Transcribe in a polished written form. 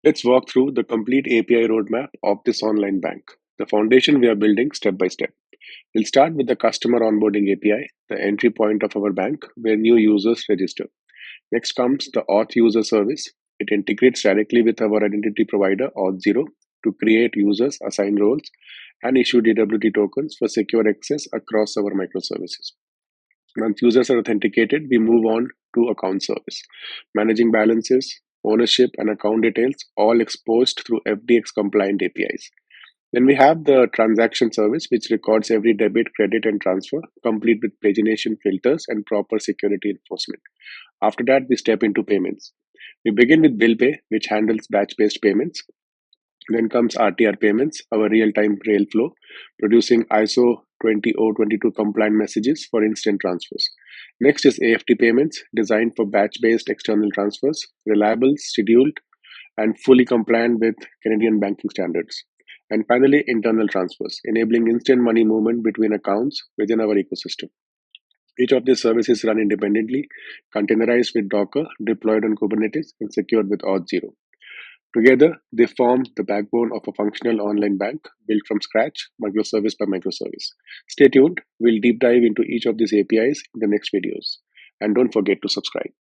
Let's walk through the complete API roadmap of this online bank, the foundation we are building step by step. We'll start with the customer onboarding API, the entry point of our bank where new users register. Next comes the AuthUser Service. It integrates directly with our identity provider, Auth0, to create users, assign roles, and issue DWT tokens for secure access across our microservices. Once users are authenticated, we move on to account service, managing balances, ownership, and account details, all exposed through FDX-compliant APIs. Then we have the transaction service, which records every debit, credit, and transfer, complete with pagination filters and proper security enforcement. After that, we step into payments. We begin with bill pay, which handles batch-based payments. Then comes RTR Payments, our real-time rail flow, producing ISO 20022 compliant messages for instant transfers. Next is AFT Payments, designed for batch-based external transfers, reliable, scheduled, and fully compliant with Canadian banking standards. And finally, internal transfers, enabling instant money movement between accounts within our ecosystem. Each of these services run independently, containerized with Docker, deployed on Kubernetes, and secured with Auth0. Together, they form the backbone of a functional online bank built from scratch, microservice by microservice. Stay tuned, we'll deep dive into each of these APIs in the next videos. And don't forget to subscribe.